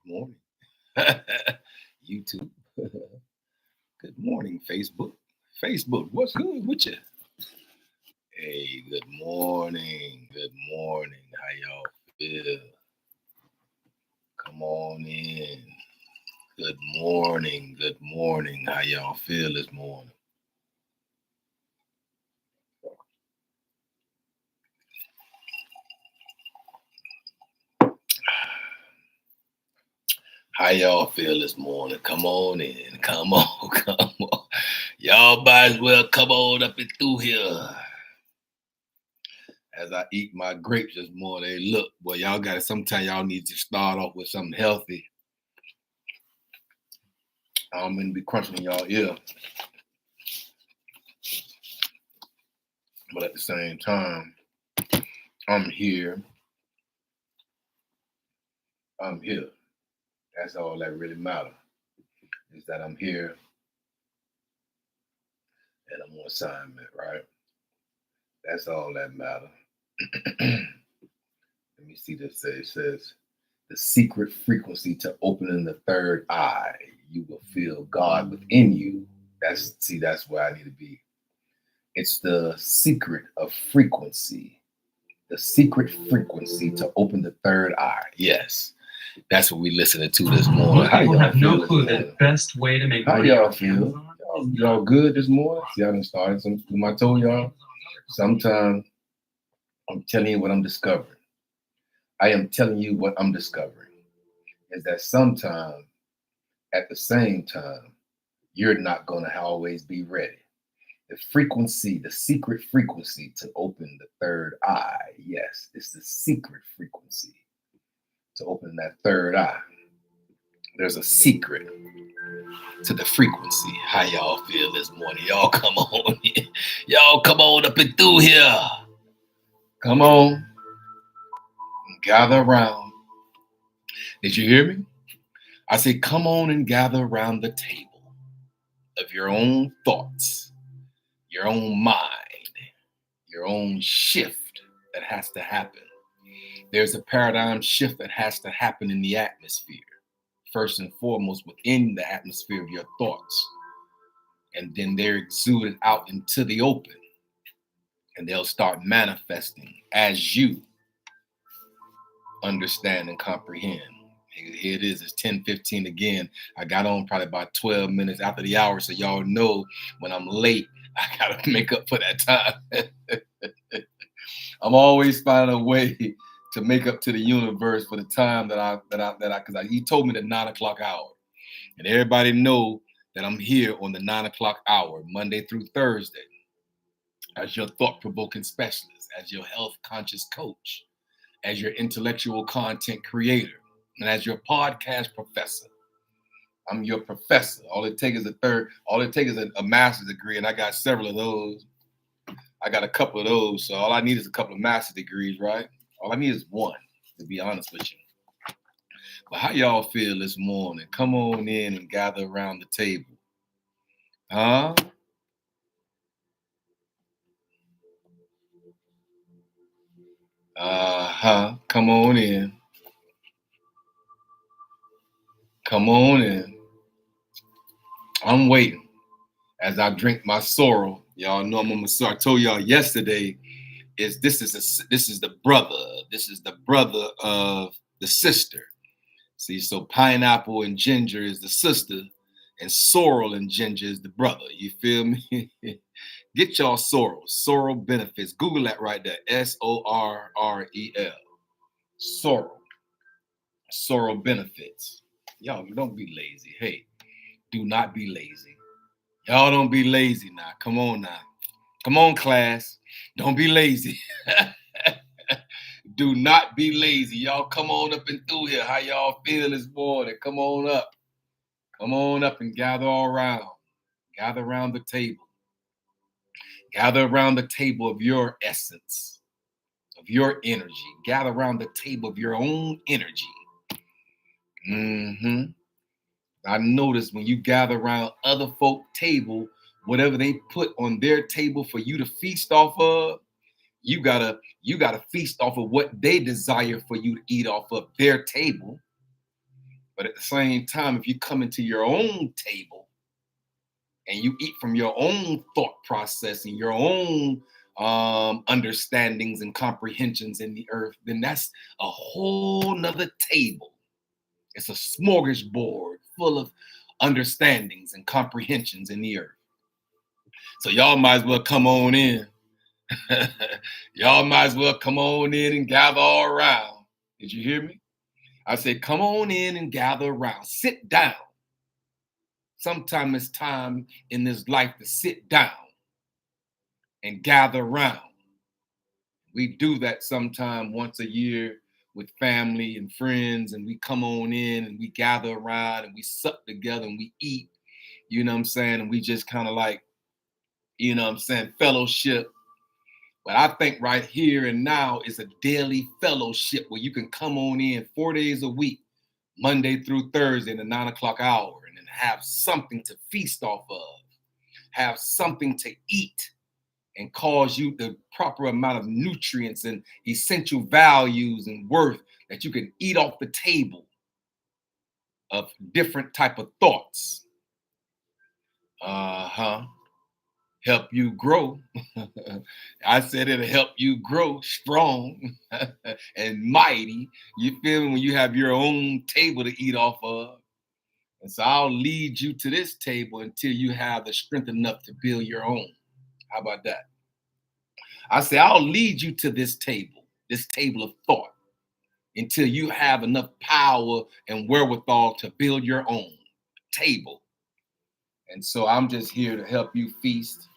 morning, YouTube. Good morning, Facebook. Facebook, what's good with you? Hey, good morning. Good morning. How y'all feel? Come on in. Good morning. Good morning. How y'all feel this morning? How y'all feel this morning? Come on in. Come on. Come on. Y'all might as well come on up and through here. As I eat my grapes this morning, hey, look, boy, y'all got it. Sometimes y'all need to start off with something healthy. I don't mean to be crunching in y'all ear, but at the same time, I'm here. I'm here. That's all that really matters. Is that I'm here and I'm on assignment, right? That's all that matters. Let me see this. It says the secret frequency to opening the third eye. You will feel God within you. That's where I need to be. It's the secret of frequency. The secret frequency to open the third eye. Yes. That's what we listening to this morning. Most people have no clue the best way to make money. How y'all feel? Y'all good this morning? See, I done started some. I told y'all, sometimes I'm telling you what I'm discovering. I am telling you what I'm discovering. Is that sometimes, at the same time, you're not going to always be ready. The frequency, the secret frequency to open the third eye. Yes, it's the secret frequency to open that third eye. There's a secret to the frequency. How y'all feel this morning? Y'all come on here. Y'all come on up and through here. Come on. Gather around. Did you hear me? I said, come on and gather around the table of your own thoughts, your own mind, your own shift that has to happen. There's a paradigm shift that has to happen in the atmosphere. First and foremost, within the atmosphere of your thoughts. And then they're exuded out into the open. And they'll start manifesting as you understand and comprehend. Here it is. It's 10:15 again. I got on probably about 12 minutes after the hour. So y'all know when I'm late, I got to make up for that time. I'm always finding a way to make up to the universe for the time because he told me the 9 o'clock hour. And everybody know that I'm here on the 9 o'clock hour, Monday through Thursday, as your thought-provoking specialist, as your health conscious coach, as your intellectual content creator, and as your podcast professor. I'm your professor. All it takes is a master's degree, and I got several of those. I got a couple of those, so all I need is a couple of master's degrees, right? All I need is one, to be honest with you. But how y'all feel this morning? Come on in and gather around the table. Huh? Come on in. Come on in. I'm waiting as I drink my sorrel. Y'all know I'm a sorrel. I told y'all yesterday this is the brother. This is the brother of the sister. See, so pineapple and ginger is the sister, and sorrel and ginger is the brother. You feel me? Get y'all sorrel. Sorrel benefits. Google that right there. SORREL. Sorrel. Sorrel benefits. Y'all don't be lazy. Hey, do not be lazy. Y'all don't be lazy now. Come on now. Come on, class. Don't be lazy. Do not be lazy. Y'all come on up and through here. How y'all feel this morning? Come on up. Come on up and gather all around. Gather around the table. Gather around the table of your essence, of your energy. Gather around the table of your own energy. I notice when you gather around other folk table, whatever they put on their table for you to feast off of, you gotta feast off of what they desire for you to eat off of their table. But at the same time, if you come into your own table and you eat from your own thought process and your own understandings and comprehensions in the earth, then that's a whole nother table. It's a smorgasbord full of understandings and comprehensions in the earth. So y'all might as well come on in. Y'all might as well come on in and gather all around. Did you hear me? I said, come on in and gather around. Sit down. Sometimes it's time in this life to sit down and gather around. We do that sometime once a year with family and friends, and we come on in and we gather around and we sup together and we eat, you know what I'm saying? And we just kind of like, you know what I'm saying, fellowship. But I think right here and now is a daily fellowship where you can come on in 4 days a week, Monday through Thursday in the 9 o'clock hour, and then have something to feast off of, have something to eat, and cause you the proper amount of nutrients and essential values and worth that you can eat off the table of different type of thoughts. Help you grow. I said it'll help you grow strong and mighty. You feel me? When you have your own table to eat off of. And so I'll lead you to this table until you have the strength enough to build your own. How about that? I say I'll lead you to this table of thought, until you have enough power and wherewithal to build your own table. And so I'm just here to help you feast.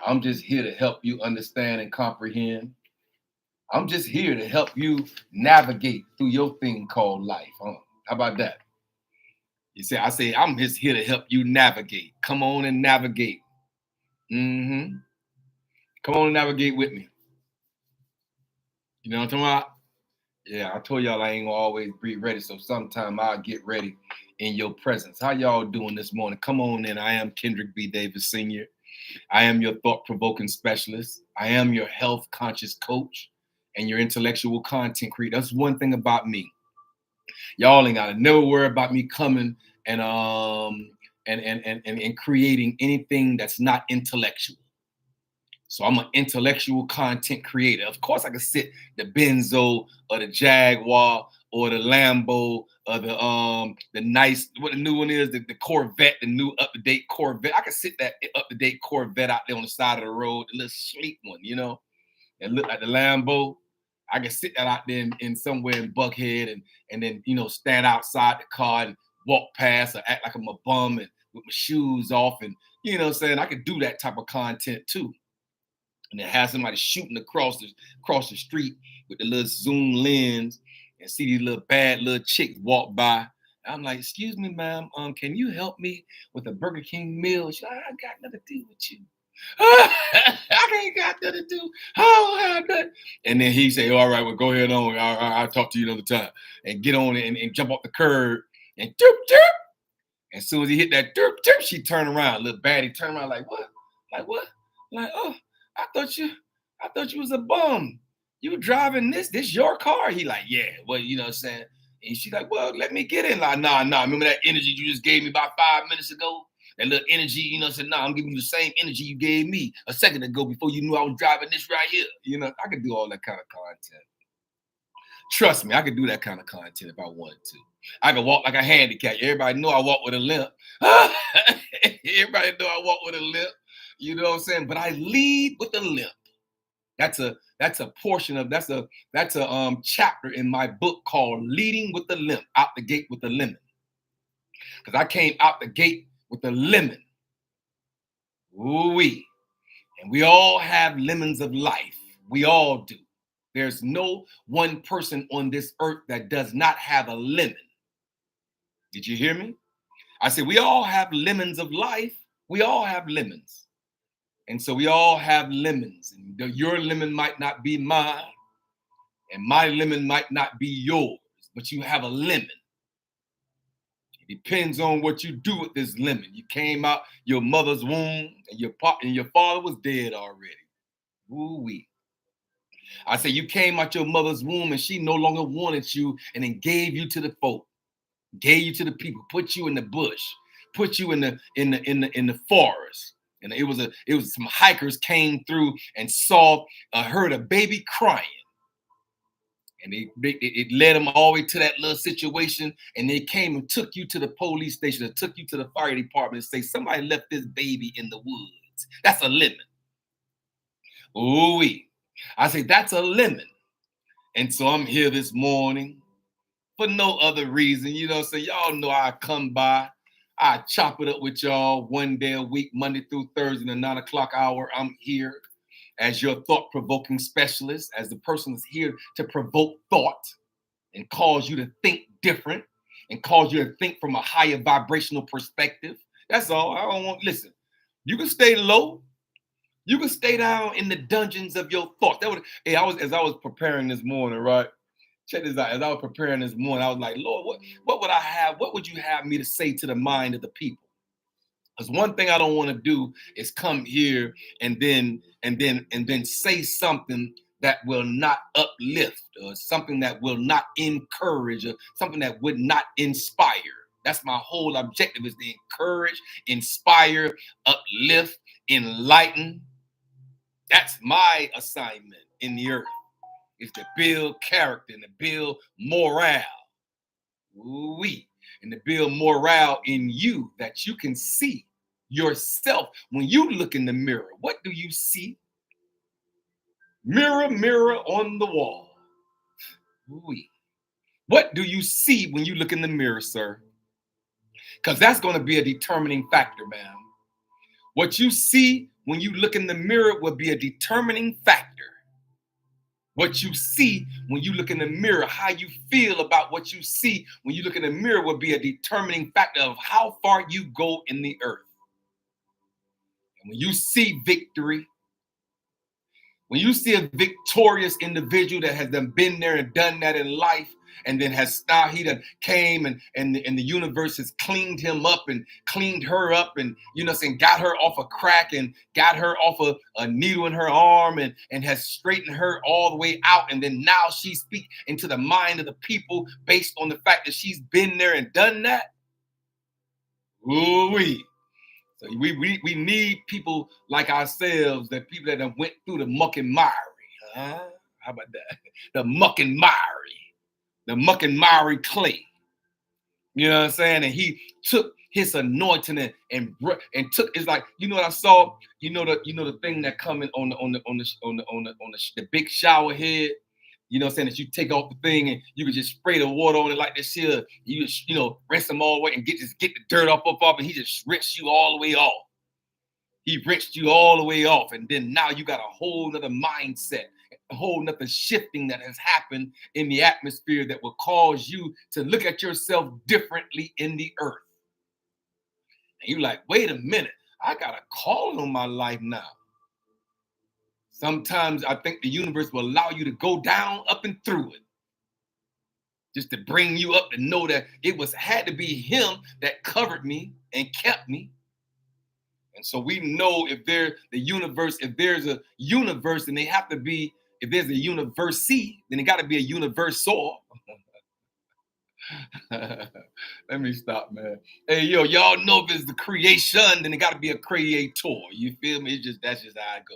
I'm just here to help you understand and comprehend. I'm just here to help you navigate through your thing called life. How about that? You see, I say I'm just here to help you navigate. Come on and navigate. Come on and navigate with me. You know what I'm talking about? Yeah, I told y'all I ain't gonna always be ready, so sometime I'll get ready in your presence. How y'all doing this morning? Come on in. I am Kendrick B. Davis Sr. I am your thought-provoking specialist. I am your health-conscious coach and your intellectual content creator. That's one thing about me. Y'all ain't gotta never worry about me coming and creating anything that's not intellectual. So I'm an intellectual content creator. Of course, I can sit the Benzo or the Jaguar or the Lambo or the nice, what the new one is, the Corvette, the new up-to-date Corvette. I can sit that up-to-date Corvette out there on the side of the road, the little sleek one, you know, and look like the Lambo. I can sit that out there in somewhere in Buckhead and then, you know, stand outside the car and walk past or act like I'm a bum and with my shoes off. And, you know what I'm saying? I could do that type of content too. And then have somebody shooting across the street with the little zoom lens and see these little bad little chicks walk by. I'm like, excuse me, ma'am, can you help me with a Burger King meal? She's like, I got nothing to do with you. I ain't got nothing to do. I don't have nothing. And then he say, all right, well, go ahead on. I'll talk to you another time. And get on and jump off the curb and doop, doop. And as soon as he hit that doop, doop, she turn around. Little baddie turn around like, what? Like, what? Like, oh, I thought you was a bum. You driving this your car? He like, yeah, well, you know what I'm saying? And she's like, well, let me get in. Like, nah. Remember that energy you just gave me about 5 minutes ago? That little energy, you know, I said, nah, I'm giving you the same energy you gave me a second ago before you knew I was driving this right here. You know, I could do all that kind of content. Trust me, I could do that kind of content if I wanted to. I could walk like a handicap. Everybody know I walk with a limp. Everybody know I walk with a limp. You know what I'm saying? But I lead with a limp. That's a portion of that's a chapter in my book called Leading with the Limp, Out the Gate with the Lemon. Because I came out the gate with a lemon. Ooh-wee. And we all have lemons of life. We all do. There's no one person on this earth that does not have a lemon. Did you hear me? I said, we all have lemons of life. We all have lemons. And so we all have lemons. And your lemon might not be mine. And my lemon might not be yours. But you have a lemon. It depends on what you do with this lemon. You came out your mother's womb and your father was dead already. Ooh-wee. I say you came out your mother's womb and she no longer wanted you and then gave you to the folk. gave you to the people, put you in the bush, put you in the forest. And it was some hikers came through and saw heard a baby crying. And it led them all the way to that little situation. And they came and took you to the police station or took you to the fire department and say, somebody left this baby in the woods. That's a lemon. Ooh-wee. I say, that's a lemon. And so I'm here this morning for no other reason. You know, so y'all know I come by. I chop it up with y'all one day a week, Monday through Thursday, in the 9 o'clock hour. I'm here as your thought-provoking specialist, as the person that's here to provoke thought and cause you to think different and cause you to think from a higher vibrational perspective. That's all. I don't want, listen, you can stay low. You can stay down in the dungeons of your thoughts. As I was preparing this morning, right? Check this out. As I was preparing this morning, I was like, Lord, what would I have? What would you have me to say to the mind of the people? Because one thing I don't want to do is come here and then say something that will not uplift or something that will not encourage or something that would not inspire. That's my whole objective, is to encourage, inspire, uplift, enlighten. That's my assignment in the earth, is to build character and to build morale. Ooh-wee. And to build morale in you, that you can see yourself when you look in the mirror. What do you see? Mirror, mirror on the wall. Ooh-wee. What do you see when you look in the mirror, sir? Because that's going to be a determining factor, ma'am. What you see when you look in the mirror will be a determining factor. What you see when you look in the mirror, how you feel about what you see when you look in the mirror will be a determining factor of how far you go in the earth. And when you see victory, when you see a victorious individual that has been there and done that in life, and then he done came and the universe has cleaned him up and cleaned her up, and got her off a crack and got her off a needle in her arm and has straightened her all the way out, and then now she speaks into the mind of the people based on the fact that she's been there and done that. Ooh-wee. So we need people like ourselves, that people that have went through the muck and miry. How about that? The muck and miry clay. You know what I'm saying? And he took his anointing and took. It's like, you know what I saw. The thing that coming on the big shower head. You know what I'm saying? That you take off the thing and you can just spray the water on it like this here. You just, rinse them all the way and get the dirt up, and he just rinsed you all the way off. He rinsed you all the way off. And then now you got a whole nother mindset, a whole nother shifting that has happened in the atmosphere that will cause you to look at yourself differently in the earth. And you're like, wait a minute, I got a calling on my life now. Sometimes I think the universe will allow you to go down, up and through it, just to bring you up to know that it had to be him that covered me and kept me. And so we know if there's a universe, then they have to be, if there's a university, then it got to be a universal. Let me stop, man. Hey, y'all know if it's the creation, then it got to be a creator. You feel me? That's just how I go.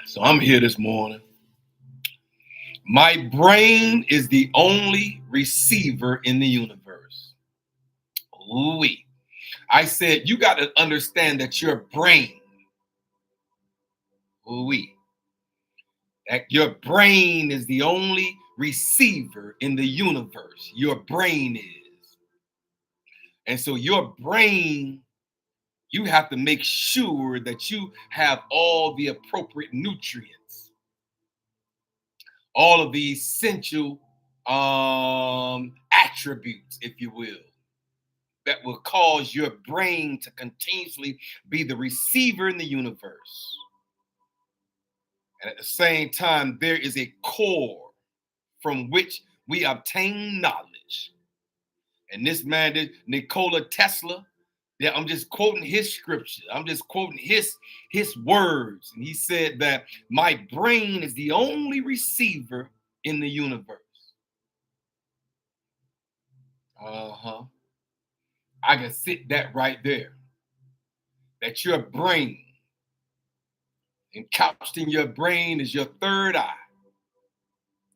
So I'm here this morning. My brain is the only receiver in the universe. Ooh-wee. I said, you got to understand that your brain, ooh-wee, that your brain is the only receiver in the universe. Your brain is. And so your brain, you have to make sure that you have all the appropriate nutrients, all of the essential attributes, if you will, that will cause your brain to continuously be the receiver in the universe. And at the same time, there is a core from which we obtain knowledge. And this man, Nikola Tesla, Yeah, I'm just quoting his scripture. I'm just quoting his words. And he said that my brain is the only receiver in the universe. Uh-huh. I can sit that right there. That your brain, and couched in your brain is your third eye,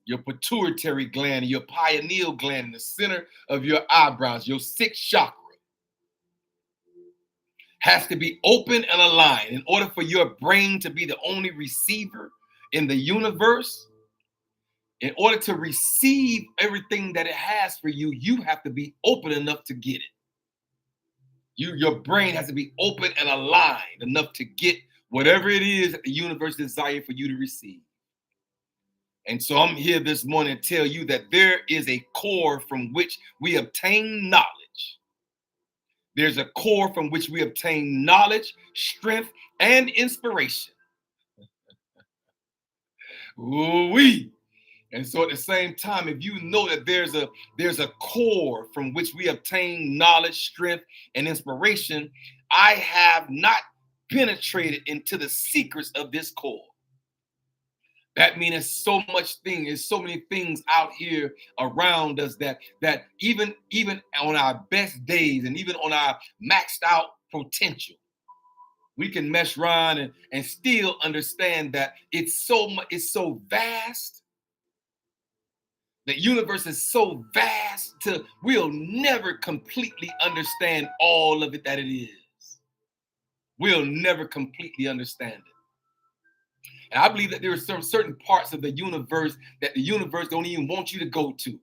your pituitary gland, your pineal gland in the center of your eyebrows, your sixth chakra has to be open and aligned in order for your brain to be the only receiver in the universe. In order to receive everything that it has for you, you have to be open enough to get it. Your brain has to be open and aligned enough to get whatever it is that the universe desires for you to receive. And so I'm here this morning to tell you that there is a core from which we obtain knowledge. There's a core from which we obtain knowledge, strength, and inspiration. Ooh-wee. And so at the same time, if you know that there's a core from which we obtain knowledge, strength, and inspiration, I have not penetrated into the secrets of this core. That means there's so many things out here around us that even on our best days and even on our maxed out potential, we can mess around and still understand that it's so vast. The universe is so vast we'll never completely understand all of it that it is. We'll never completely understand it. And I believe that there are some certain parts of the universe that the universe don't even want you to go to.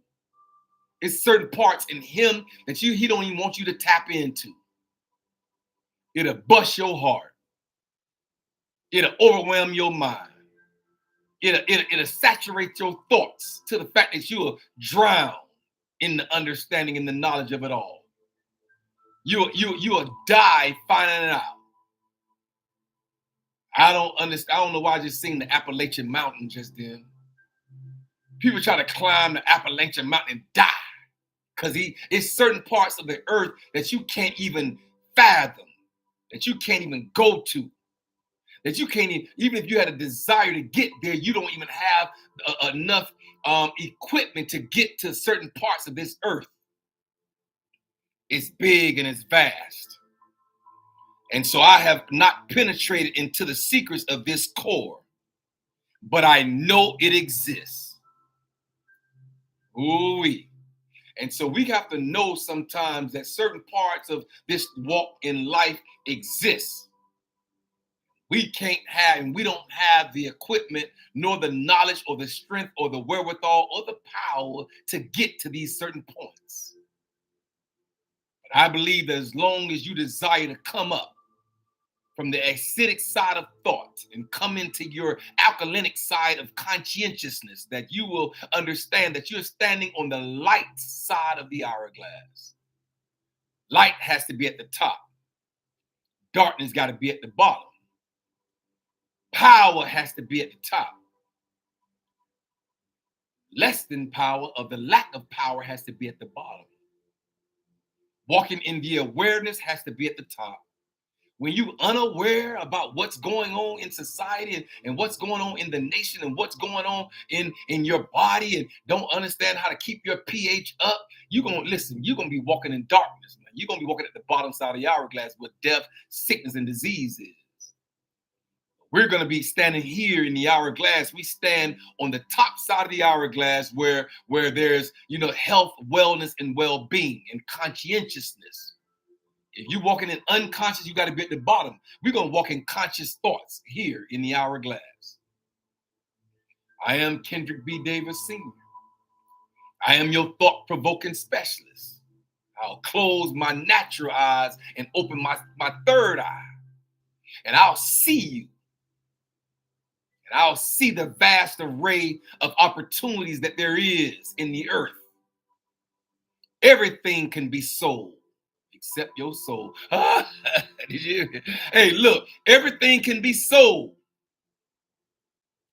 It's certain parts in him that he don't even want you to tap into. It'll bust your heart. It'll overwhelm your mind. It'll saturate your thoughts to the fact that you will drown in the understanding and the knowledge of it all. You'll die finding it out. I don't understand. I don't know why I just seen the Appalachian Mountain just then. People try to climb the Appalachian Mountain and die because it's certain parts of the earth that you can't even fathom, that you can't even go to, that you can't even if you had a desire to get there, you don't even have enough equipment to get to certain parts of this earth. It's big and it's vast. And so I have not penetrated into the secrets of this core, but I know it exists. Ooh-wee. And so we have to know sometimes that certain parts of this walk in life exist. We can't have, and we don't have the equipment, nor the knowledge, or the strength, or the wherewithal, or the power to get to these certain points. But I believe that as long as you desire to come up from the acidic side of thought and come into your alkaline side of conscientiousness, that you will understand that you're standing on the light side of the hourglass. Light has to be at the top. Darkness got to be at the bottom. Power has to be at the top. Less than power, or the lack of power, has to be at the bottom. Walking in the awareness has to be at the top. When you're unaware about what's going on in society and what's going on in the nation and what's going on in your body and don't understand how to keep your pH up, you're going to be walking in darkness, man. You're going to be walking at the bottom side of the hourglass where death, sickness, and disease is. We're going to be standing here in the hourglass. We stand on the top side of the hourglass where there's, health, wellness, and well-being and conscientiousness. If you're walking in unconscious, you got to be at the bottom. We're going to walk in conscious thoughts here in the hourglass. I am Kendrick B. Davis Sr. I am your thought-provoking specialist. I'll close my natural eyes and open my third eye. And I'll see you. And I'll see the vast array of opportunities that there is in the earth. Everything can be sold. Except your soul. Did you? Hey, look, everything can be sold.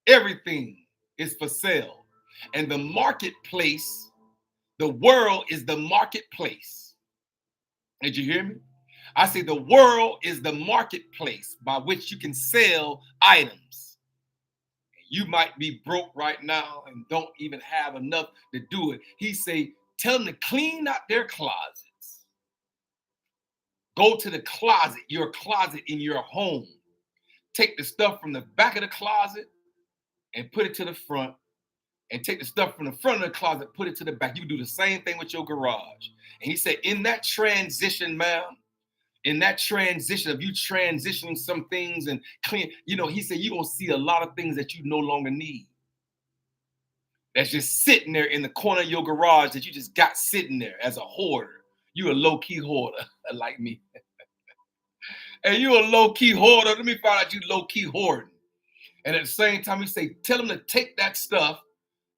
Everything is for sale. And the marketplace, the world is the marketplace. Did you hear me? I say the world is the marketplace by which you can sell items. You might be broke right now and don't even have enough to do it. He say, tell them to clean out their closets. Go to the closet, your closet in your home. Take the stuff from the back of the closet and put it to the front. And take the stuff from the front of the closet, put it to the back. You can do the same thing with your garage. And he said, in that transition, ma'am, in that transition of you transitioning some things and clean, he said, you're going to see a lot of things that you no longer need. That's just sitting there in the corner of your garage that you just got sitting there as a hoarder. You're a low-key hoarder like me. And you're a low-key hoarder. Let me find out you low-key hoarding. And at the same time, he say, tell them to take that stuff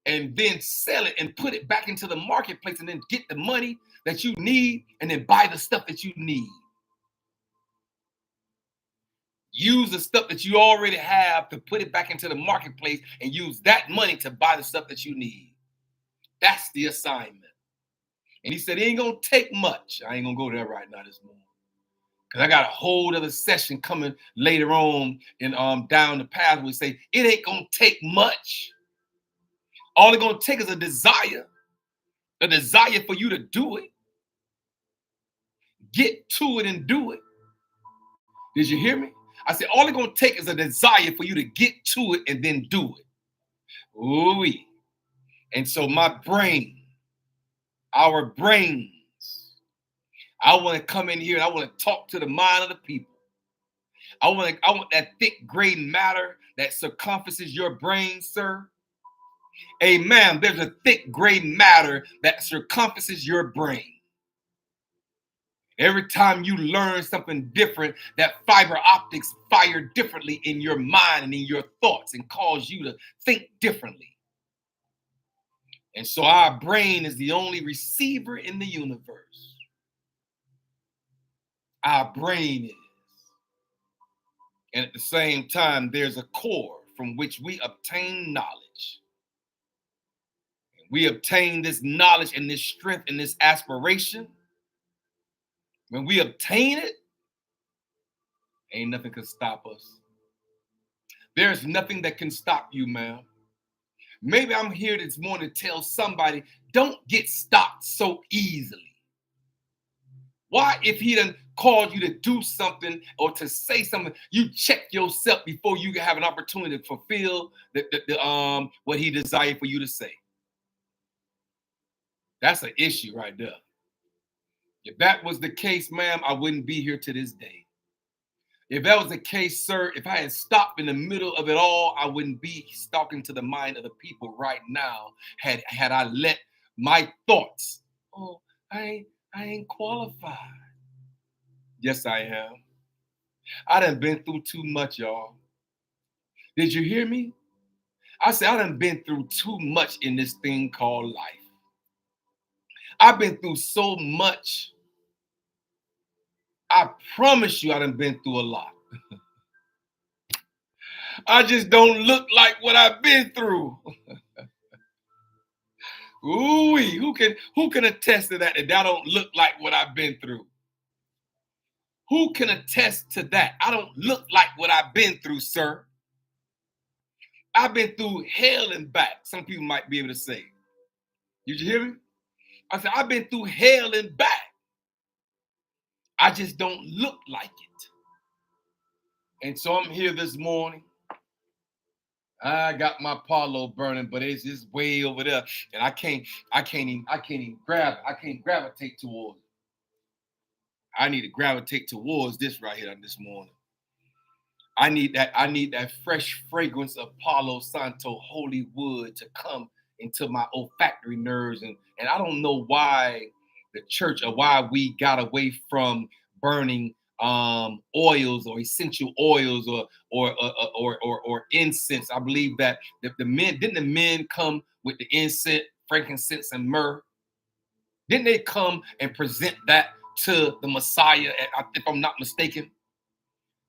and then sell it and put it back into the marketplace and then get the money that you need and then buy the stuff that you need. Use the stuff that you already have to put it back into the marketplace and use that money to buy the stuff that you need. That's the assignment. And he said, it ain't going to take much. I ain't going to go there right now this morning, because I got a whole other session coming later on in down the path where we say, it ain't going to take much. All it's going to take is a desire for you to do it. Get to it and do it. Did you hear me? I said, all it's going to take is a desire for you to get to it and then do it. Ooh-wee. And so our brains, I want to come in here and I want to talk to the mind of the people. I want that thick gray matter that circumferences your brain, sir. Amen. There's a thick gray matter that circumferences your brain. Every time you learn something different, that fiber optics fire differently in your mind and in your thoughts and cause you to think differently. And so our brain is the only receiver in the universe. Our brain is. And at the same time, there's a core from which we obtain knowledge. We obtain this knowledge and this strength and this aspiration. When we obtain it, ain't nothing can stop us. There's nothing that can stop you, ma'am. Maybe I'm here this morning to tell somebody, don't get stopped so easily. Why, if he done called you to do something or to say something, you check yourself before you have an opportunity to fulfill what he desired for you to say? That's an issue right there. If that was the case, ma'am, I wouldn't be here to this day. If that was the case, sir, if I had stopped in the middle of it all, I wouldn't be talking to the mind of the people right now. Had I let my thoughts, I ain't qualified. Yes, I am. I done been through too much, y'all. Did you hear me? I said I done been through too much in this thing called life. I've been through so much. I promise you I done been through a lot. I just don't look like what I've been through. Ooh-wee, who can attest to that I don't look like what I've been through? Who can attest to that? I don't look like what I've been through, sir. I've been through hell and back. Some people might be able to say. Did you hear me? I said, I've been through hell and back. I just don't look like it. And so I'm here this morning. I got my Palo burning, but it's just way over there. And I can't even grab it. I can't gravitate towards it. I need to gravitate towards this right here this morning. I need that fresh fragrance of Palo Santo holy wood to come into my olfactory nerves. And I don't know why the church or why we got away from burning oils or essential oils or incense. I believe that the men come with the incense, frankincense, and myrrh? Didn't they come and present that to the Messiah, if I'm not mistaken?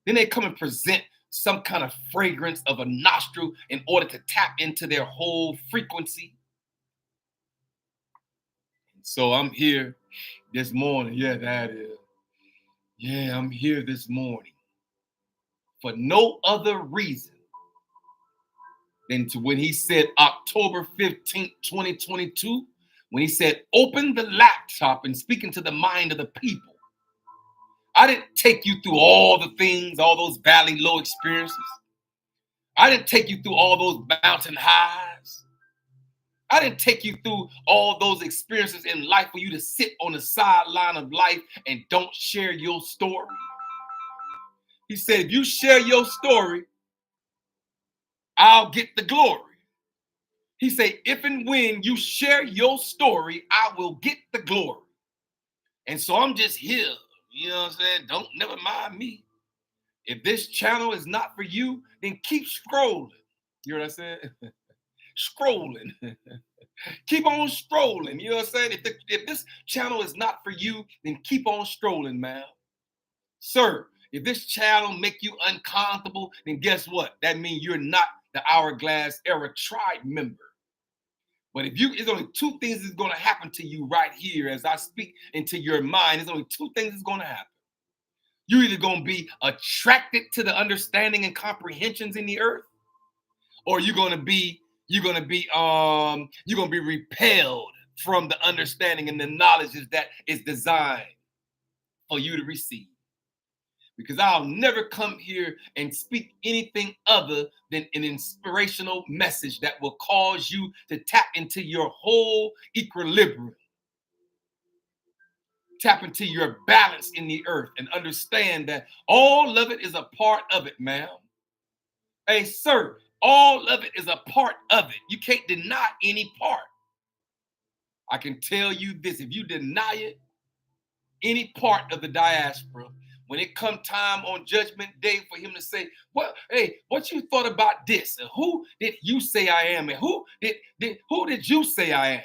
Then they come and present some kind of fragrance of a nostril in order to tap into their whole frequency. So I'm here this morning. Yeah, that is. Yeah, I'm here this morning for no other reason than to when he said October 15th, 2022, when he said, open the laptop and speak into the mind of the people. I didn't take you through all the things, all those valley low experiences. I didn't take you through all those mountain highs. I didn't take you through all those experiences in life for you to sit on the sideline of life and don't share your story. He said, if you share your story, I'll get the glory. He said, if and when you share your story, I will get the glory. And so I'm just here, you know what I'm saying? Don't never mind me. If this channel is not for you, then keep scrolling. You know what I said? Scrolling. Keep on strolling. You know what I'm saying? If this channel is not for you, then keep on strolling, man. Sir, if this channel make you uncomfortable, then guess what? That means you're not the Hourglass Era tribe member. But if you, it's only two things that's going to happen to you right here as I speak into your mind. There's only two things that's going to happen. You're either going to be attracted to the understanding and comprehensions in the earth, or you're going to be repelled from the understanding and the knowledge that is designed for you to receive. Because I'll never come here and speak anything other than an inspirational message that will cause you to tap into your whole equilibrium. Tap into your balance in the earth and understand that all of it is a part of it, ma'am. Hey, sir, all of it is a part of it. You can't deny any part. I can tell you this, if you deny it, any part of the diaspora, when it come time on Judgment Day for him to say, well, hey, what you thought about this? And who did you say I am? And who did you say I am?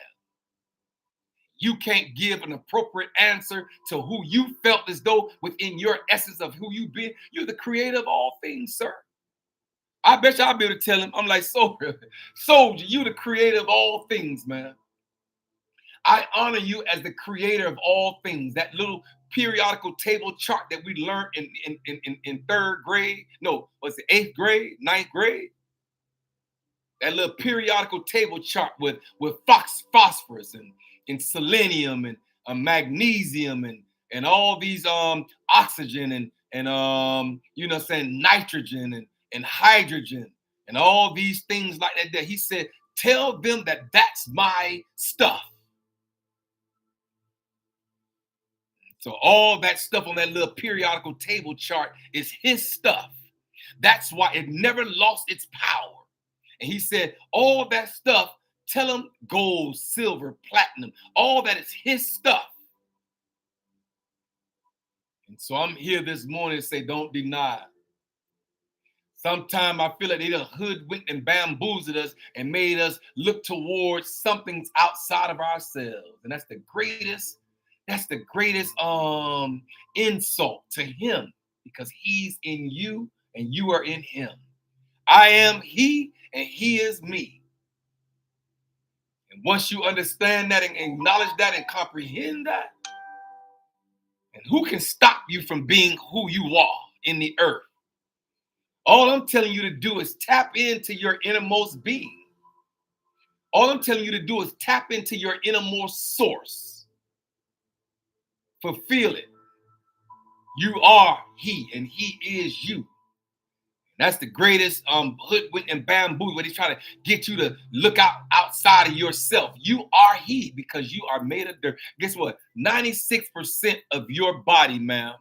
You can't give an appropriate answer to who you felt as though within your essence of who you've been. You're the creator of all things, sir. I bet you I'll be able to tell him, I'm like, soldier, you the creator of all things, man. I honor you as the creator of all things. That little periodical table chart that we learned in third grade. No, was it 8th grade, 9th grade? That little periodical table chart with phosphorus and selenium and magnesium and all these oxygen and you know saying nitrogen and hydrogen and all these things like that. He said, tell them that that's my stuff. So all that stuff on that little periodical table chart is his stuff. That's why it never lost its power. And he said, all that stuff, tell him gold, silver, platinum, all that is his stuff. And so I'm here this morning to say, don't deny. Sometimes I feel like they done hoodwinked and bamboozled us and made us look towards something outside of ourselves. And that's the greatest insult to him, because he's in you and you are in him. I am he and he is me. And once you understand that and acknowledge that and comprehend that, and who can stop you from being who you are in the earth? All I'm telling you to do is tap into your innermost being. All I'm telling you to do is tap into your innermost source. Fulfill it. You are he and he is you. That's the greatest hoodwink and bamboo, where he's trying to get you to look outside of yourself. You are he, because you are made of dirt. Guess what? 96% of your body, ma'am.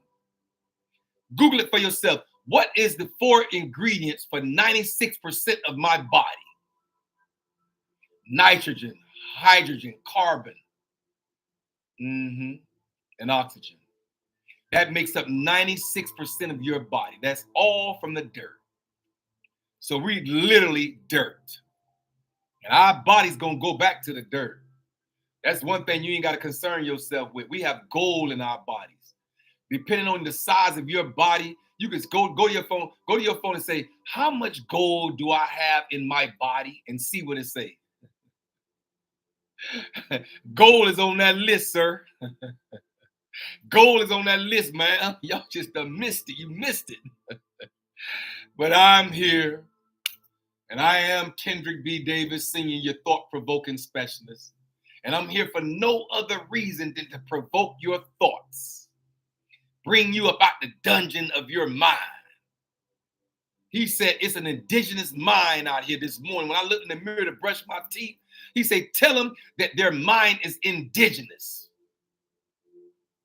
Google it for yourself. What is the 4 ingredients for 96% of my body? Nitrogen, hydrogen, carbon, and oxygen. That makes up 96% of your body. That's all from the dirt. So we literally dirt. And our body's going to go back to the dirt. That's one thing you ain't got to concern yourself with. We have gold in our bodies. Depending on the size of your body, you can go to your phone and say, how much gold do I have in my body? And see what it says. Gold is on that list, sir. Gold is on that list, man. Y'all just done missed it. You missed it. But I'm here, and I am Kendrick B. Davis, Sr., your thought-provoking specialist. And I'm here for no other reason than to provoke your thoughts, bring you about the dungeon of your mind. He said it's an indigenous mind out here this morning. When I looked in the mirror to brush my teeth, he said, tell them that their mind is indigenous.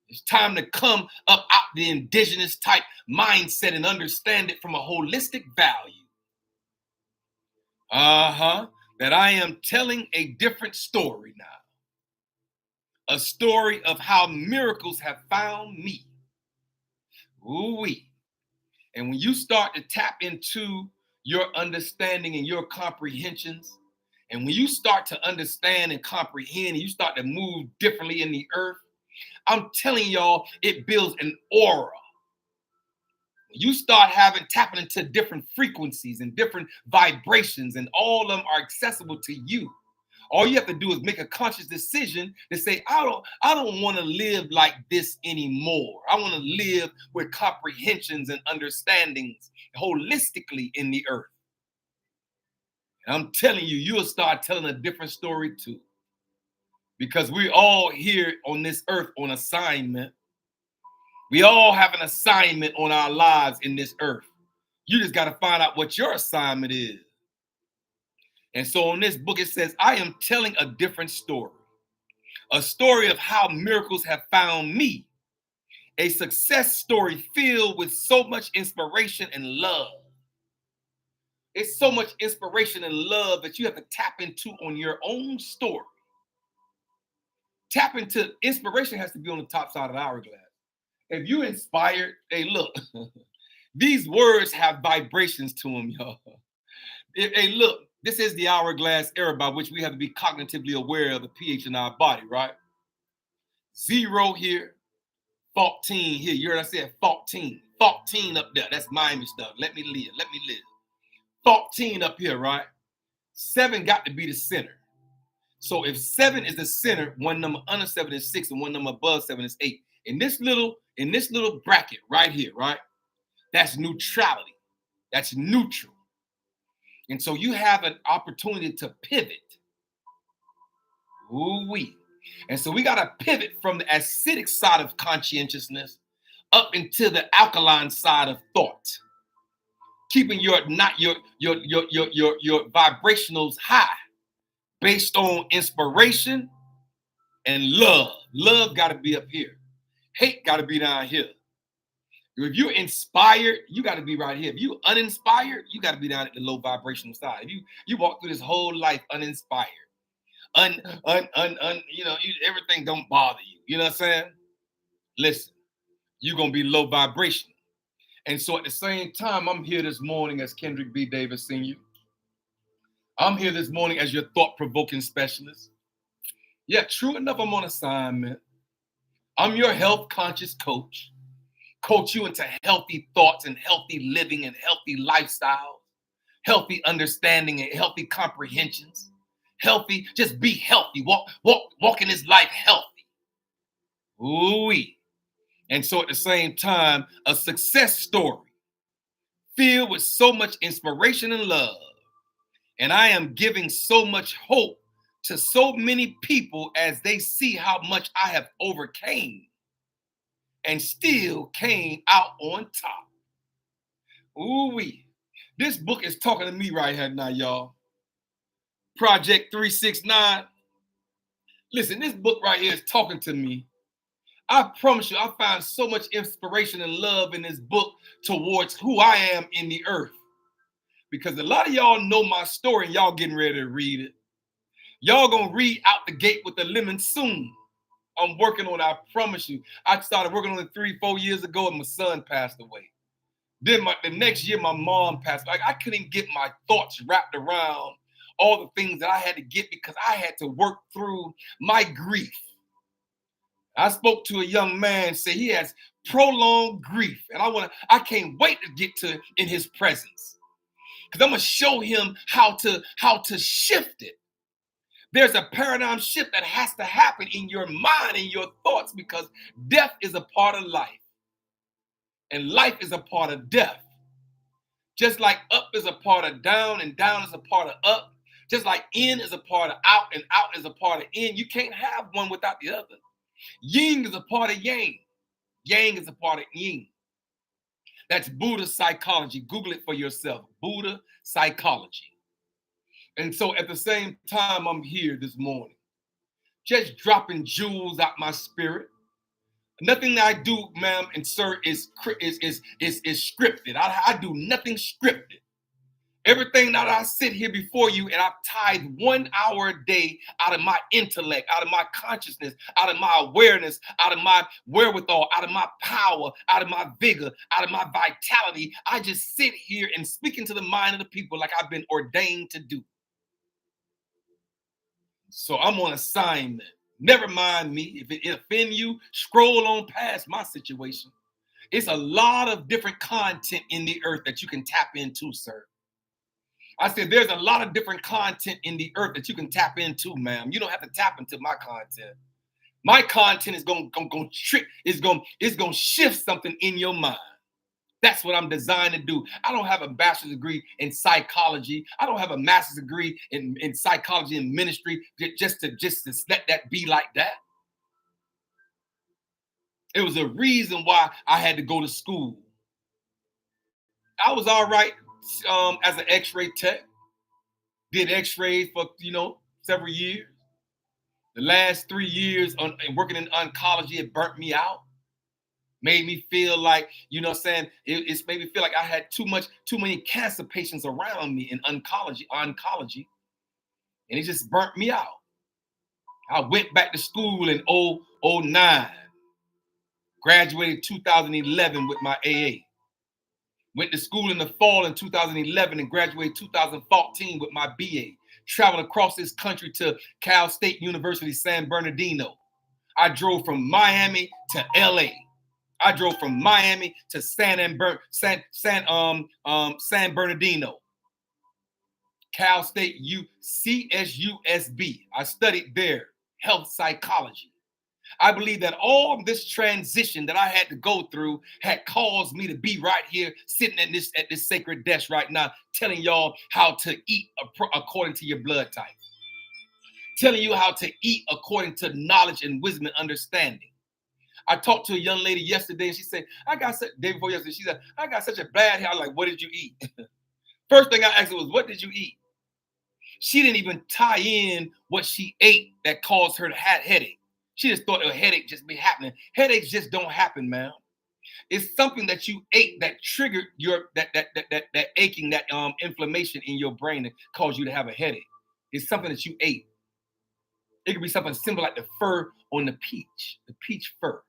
It's time to come up out the indigenous type mindset and understand it from a holistic value. That I am telling a different story now. A story of how miracles have found me. Ooh-wee. And when you start to tap into your understanding and your comprehensions, and when you start to understand and comprehend, and you start to move differently in the earth, I'm telling y'all, it builds an aura. You start tapping into different frequencies and different vibrations, and all of them are accessible to you. All you have to do is make a conscious decision to say, I don't want to live like this anymore. I want to live with comprehensions and understandings holistically in the earth. And I'm telling you, you'll start telling a different story too. Because we're all here on this earth on assignment. We all have an assignment on our lives in this earth. You just got to find out what your assignment is. And so in this book, it says, I am telling a different story. A story of how miracles have found me. A success story filled with so much inspiration and love. It's so much inspiration and love that you have to tap into on your own story. Tap into inspiration has to be on the top side of the hourglass. If you inspired, hey, look, these words have vibrations to them, y'all. Hey, look, this is the hourglass era by which we have to be cognitively aware of the pH in our body, right? 0 here, 14 here. You heard I said 14. 14 up there. That's Miami stuff. Let me live. Let me live. 14 up here, right? 7 got to be the center. So if 7 is the center, one number under 7 is 6, and one number above 7 is 8. In this little bracket right here, right? That's neutrality. That's neutral. And so you have an opportunity to pivot. Ooh-wee. And so we got to pivot from the acidic side of conscientiousness up into the alkaline side of thought. Keeping your vibrationals high based on inspiration and love. Love got to be up here. Hate got to be down here. If you're inspired, you got to be right here. If you uninspired, you got to be down at the low vibrational side. If you walk through this whole life uninspired, everything don't bother you. You know what I'm saying? Listen, you're gonna be low vibration. And so at the same time, I'm here this morning as Kendrick B. Davis Sr. I'm here this morning as your thought-provoking specialist. Yeah, true enough, I'm on assignment. I'm your health conscious coach. Coach you into healthy thoughts and healthy living and healthy lifestyles, healthy understanding and healthy comprehensions. Healthy, just be healthy. Walk in this life healthy. Ooh-wee. And so at the same time, a success story filled with so much inspiration and love. And I am giving so much hope to so many people as they see how much I have overcame and still came out on top. Ooh-wee. This book is talking to me right here now, y'all. Project 369. Listen, this book right here is talking to me. I promise you, I find so much inspiration and love in this book towards who I am in the earth. Because a lot of y'all know my story and y'all getting ready to read it. Y'all gonna read out the gate with the lemon soon. I'm working on it, I promise you. I started working on it 3-4 years ago and my son passed away. Then the next year, my mom passed away. I couldn't get my thoughts wrapped around all the things that I had to get because I had to work through my grief. I spoke to a young man, say he has prolonged grief, and I can't wait to get to in his presence, because I'm gonna show him how to shift it. There's a paradigm shift that has to happen in your mind and your thoughts, because death is a part of life and life is a part of death. Just like up is a part of down and down is a part of up, just like in is a part of out and out is a part of in, you can't have one without the other. Yin is a part of yang. Yang is a part of yin. That's Buddha psychology. Google it for yourself. Buddha psychology. And so at the same time, I'm here this morning, just dropping jewels out my spirit. Nothing that I do, ma'am and sir, is scripted. I do nothing scripted. Everything that I sit here before you and I've tithe 1 hour a day out of my intellect, out of my consciousness, out of my awareness, out of my wherewithal, out of my power, out of my vigor, out of my vitality. I just sit here and speak into the mind of the people like I've been ordained to do. So I'm on assignment. Never mind me. If it offends you, scroll on past my situation. It's a lot of different content in the earth that you can tap into, sir. I said there's a lot of different content in the earth that you can tap into, ma'am. You don't have to tap into my content. My content is going to shift something in your mind. That's what I'm designed to do. I don't have a bachelor's degree in psychology. I don't have a master's degree in psychology and ministry just to let that be like that. It was a reason why I had to go to school. I was all right as an x-ray tech. Did x-rays for, several years. The last 3 years working in oncology, it burnt me out. Made me feel like, it's made me feel like I had too many cancer patients around me in oncology, and it just burnt me out. I went back to school in 2009, graduated 2011 with my AA. Went to school in the fall in 2011 and graduated 2014 with my BA. Traveled across this country to Cal State University, San Bernardino. I drove from Miami to LA. I drove from Miami to San Bernardino. Cal State CSUSB. I studied there, health psychology. I believe that all this transition that I had to go through had caused me to be right here, sitting at this sacred desk right now, telling y'all how to eat according to your blood type. Telling you how to eat according to knowledge and wisdom and understanding. I talked to a young lady yesterday and she said, day before yesterday, she said, I got such a bad hair. I was like, what did you eat? First thing I asked her was, what did you eat? She didn't even tie in what she ate that caused her to have headache. She just thought a headache just be happening. Headaches just don't happen, man. It's something that you ate that triggered that aching, that inflammation in your brain that caused you to have a headache. It's something that you ate. It could be something simple like the fur on the peach fur.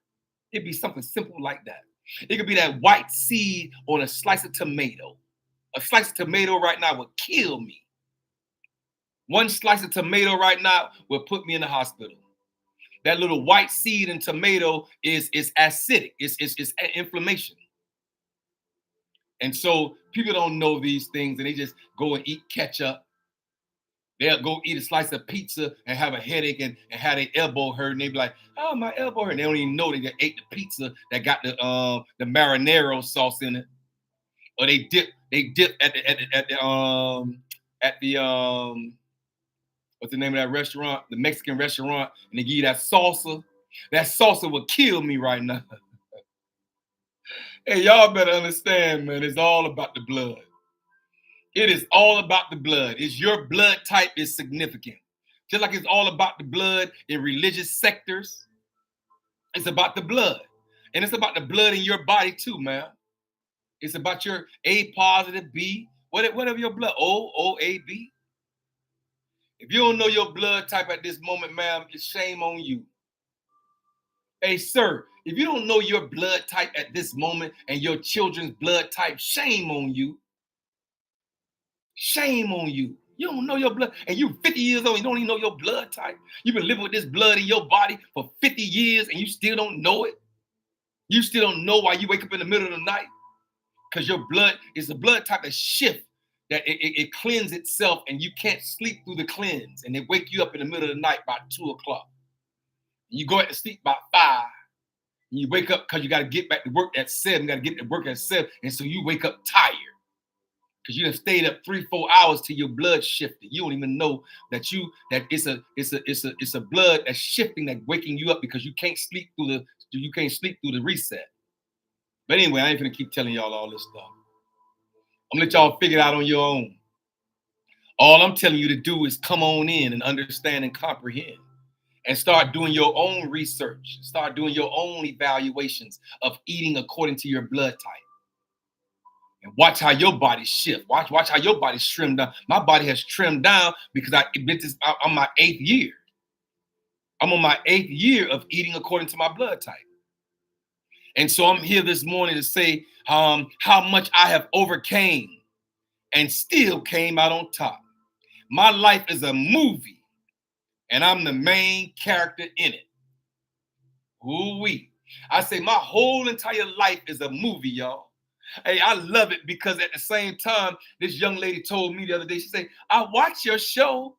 It'd be something simple like that. It could be that white seed on a slice of tomato. A slice of tomato right now would kill me. One slice of tomato right now will put me in the hospital. That little white seed in tomato is acidic. It's inflammation. And so people don't know these things and they just go and eat ketchup. They'll go eat a slice of pizza and have a headache and have their elbow hurt. And they be like, oh, my elbow hurt. And they don't even know they just ate the pizza that got the marinara sauce in it. Or they dip at the what's the name of that restaurant? The Mexican restaurant, and they give you that salsa. That salsa will kill me right now. Hey, y'all better understand, man, it's all about the blood. It is all about the blood. It's your blood type is significant. Just like it's all about the blood in religious sectors, it's about the blood. And it's about the blood in your body too, man. It's about your A positive, B, whatever your blood, O, A, B. If you don't know your blood type at this moment, ma'am, it's shame on you. Hey, sir, if you don't know your blood type at this moment and your children's blood type, shame on you. Shame on you. You don't know your blood, and you're 50 years old, you don't even know your blood type. You've been living with this blood in your body for 50 years, and you still don't know it. You still don't know why you wake up in the middle of the night, because your blood is the blood type that shift, that it cleanses itself and you can't sleep through the cleanse. And they wake you up in the middle of the night by 2 o'clock. You go to sleep by 5. And you wake up because you got to get back to work at 7. You got to get to work at 7. And so you wake up tired because you have stayed up 3-4 hours till your blood shifted. You don't even know that it's a blood that's shifting, that waking you up because you can't sleep through the reset. But anyway, I ain't gonna keep telling y'all all this stuff. I'm gonna let y'all figure it out on your own. All I'm telling you to do is come on in and understand and comprehend, and start doing your own research. Start doing your own evaluations of eating according to your blood type. And watch how your body shift. Watch how your body trimmed down. My body has trimmed down because I'm my 8th year. I'm on my 8th year of eating according to my blood type. And so I'm here this morning to say how much I have overcame and still came out on top. My life is a movie, and I'm the main character in it. Ooh-wee. I say my whole entire life is a movie, y'all. Hey, I love it because at the same time, this young lady told me the other day, she said, I watch your show.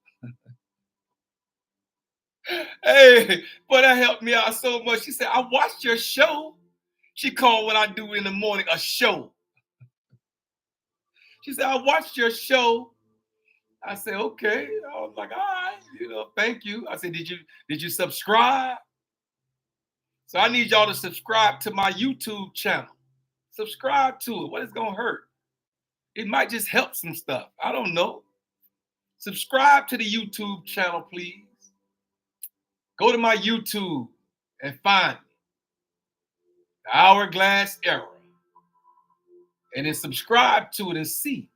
Hey, boy, that helped me out so much. She said, I watched your show. She called what I do in the morning a show. She said, I watched your show. I said, okay. I was like, all right, thank you. I said, did you subscribe? So I need y'all to subscribe to my YouTube channel. Subscribe to it. What is going to hurt? It might just help some stuff. I don't know. Subscribe to the YouTube channel, please. Go to my YouTube and find me, the Hourglass Era. And then subscribe to it and see.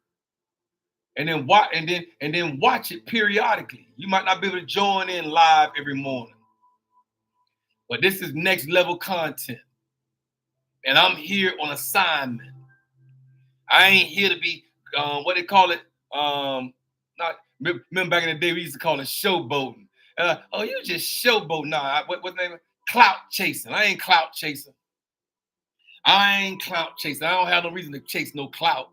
And then watch it periodically. You might not be able to join in live every morning, but this is next level content. And I'm here on assignment. I ain't here to be what they call it. Remember back in the day we used to call it showboating. Oh, you just showboating. Nah, what's the name? Clout chasing. I ain't clout chasing. I don't have no reason to chase no clout.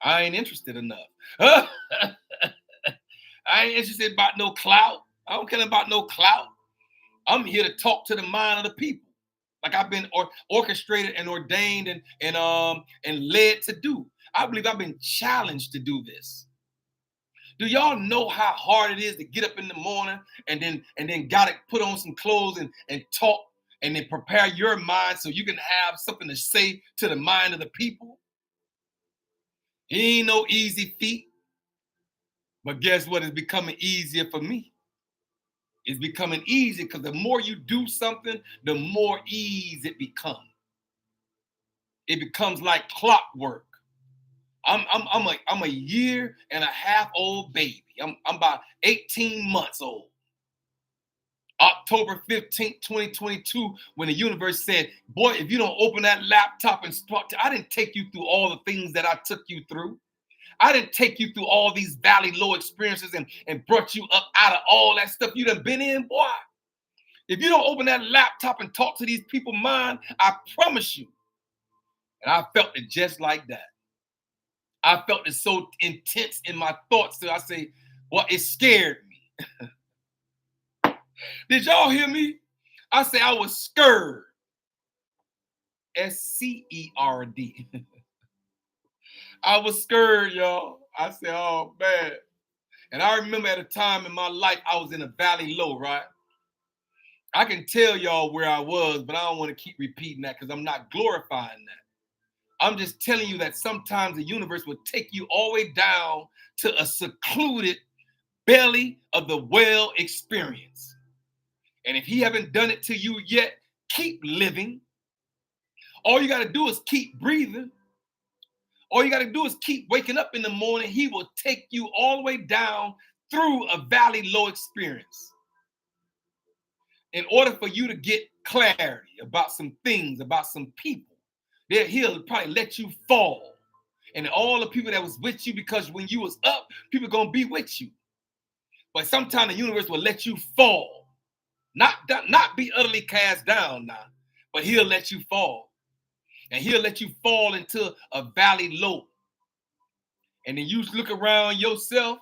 I ain't interested enough. I ain't interested about no clout. I don't care about no clout. I'm here to talk to the mind of the people, like I've been orchestrated and ordained and led to do. I believe I've been challenged to do this. Do y'all know how hard it is to get up in the morning and then gotta put on some clothes and talk and then prepare your mind so you can have something to say to the mind of the people? It ain't no easy feat. But guess what? It's becoming easier for me. It's becoming easier because the more you do something, the more ease it becomes. It becomes like clockwork. I'm a year and a half old baby. I'm about 18 months old. October 15th, 2022, when the universe said, boy, if you don't open that laptop and start I didn't take you through all the things that I took you through. I didn't take you through all these valley low experiences and brought you up out of all that stuff you done been in, boy. If you don't open that laptop and talk to these people mind, I promise you. And I felt it just like that. I felt it so intense in my thoughts that I say, well, it scared me. Did y'all hear me? I say I was scared. S-C-E-R-D. I was scared, y'all. I said, oh, man. And I remember at a time in my life, I was in a valley low, right? I can tell y'all where I was, but I don't want to keep repeating that because I'm not glorifying that. I'm just telling you that sometimes the universe will take you all the way down to a secluded belly of the well experience. And if he haven't done it to you yet, keep living. All you got to do is keep breathing. All you got to do is keep waking up in the morning. He will take you all the way down through a valley low experience. In order for you to get clarity about some things, about some people, he'll probably let you fall. And all the people that was with you, because when you was up, people going to be with you. But sometimes the universe will let you fall. Not be utterly cast down now, but he'll let you fall. And he'll let you fall into a valley low. and then you look around yourself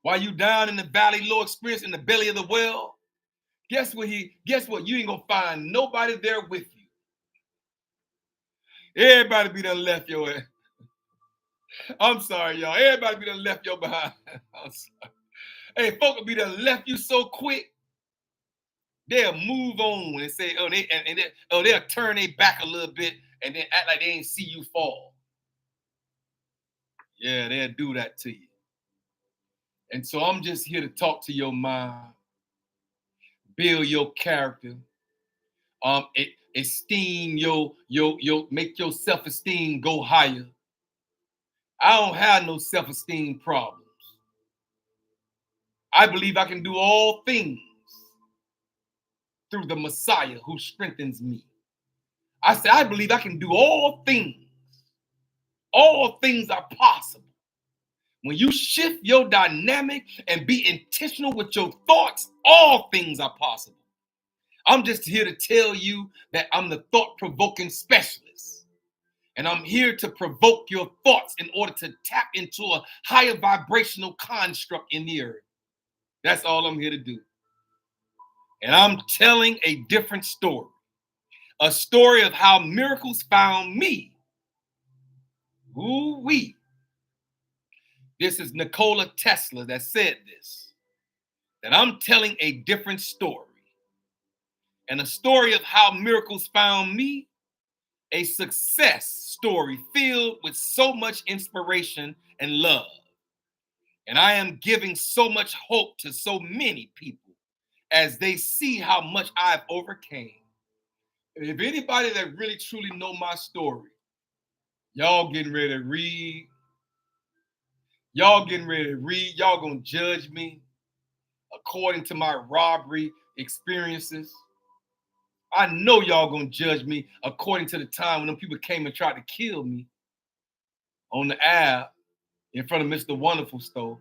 while you down in the valley, low experience in the belly of the well, guess what? You ain't gonna find nobody there with you. Everybody be done left your ass. I'm sorry, y'all. Everybody be done left your behind. I'm sorry. Hey, folk will be done left you so quick, they'll move on and say, they'll turn their back a little bit and then act like they ain't see you fall. Yeah, they'll do that to you. And so I'm just here to talk to your mind, build your character, esteem make your self-esteem go higher. I don't have no self-esteem problems. I believe I can do all things through the Messiah who strengthens me. I say, I believe I can do all things. All things are possible. When you shift your dynamic and be intentional with your thoughts, all things are possible. I'm just here to tell you that I'm the thought-provoking specialist. And I'm here to provoke your thoughts in order to tap into a higher vibrational construct in the earth. That's all I'm here to do. And I'm telling a different story. A story of how miracles found me. Ooh-wee. This is Nikola Tesla that said this. That I'm telling a different story. And a story of how miracles found me. A success story filled with so much inspiration and love. And I am giving so much hope to so many people as they see how much I've overcame. If anybody that really truly know my story, y'all getting ready to read. Y'all getting ready to read. Y'all gonna judge me according to my robbery experiences. I know y'all gonna judge me according to the time when them people came and tried to kill me on the app in front of Mr. Wonderful store.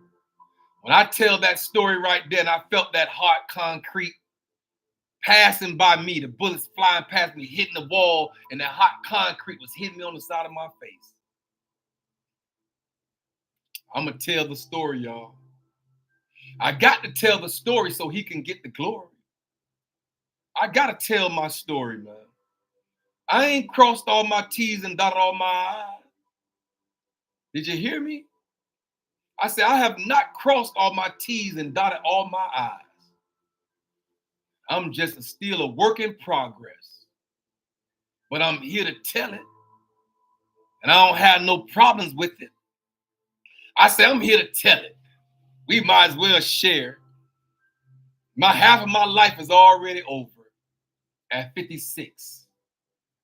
When I tell that story right there, and I felt that hard concrete passing by me, the bullets flying past me, hitting the wall, and that hot concrete was hitting me on the side of my face. I'm going to tell the story, y'all. I got to tell the story so he can get the glory. I got to tell my story, man. I ain't crossed all my T's and dotted all my I's. Did you hear me? I said, I have not crossed all my T's and dotted all my I's. I'm just still a work in progress. But I'm here to tell it. And I don't have no problems with it. I say, I'm here to tell it. We might as well share. Half of my life is already over at 56.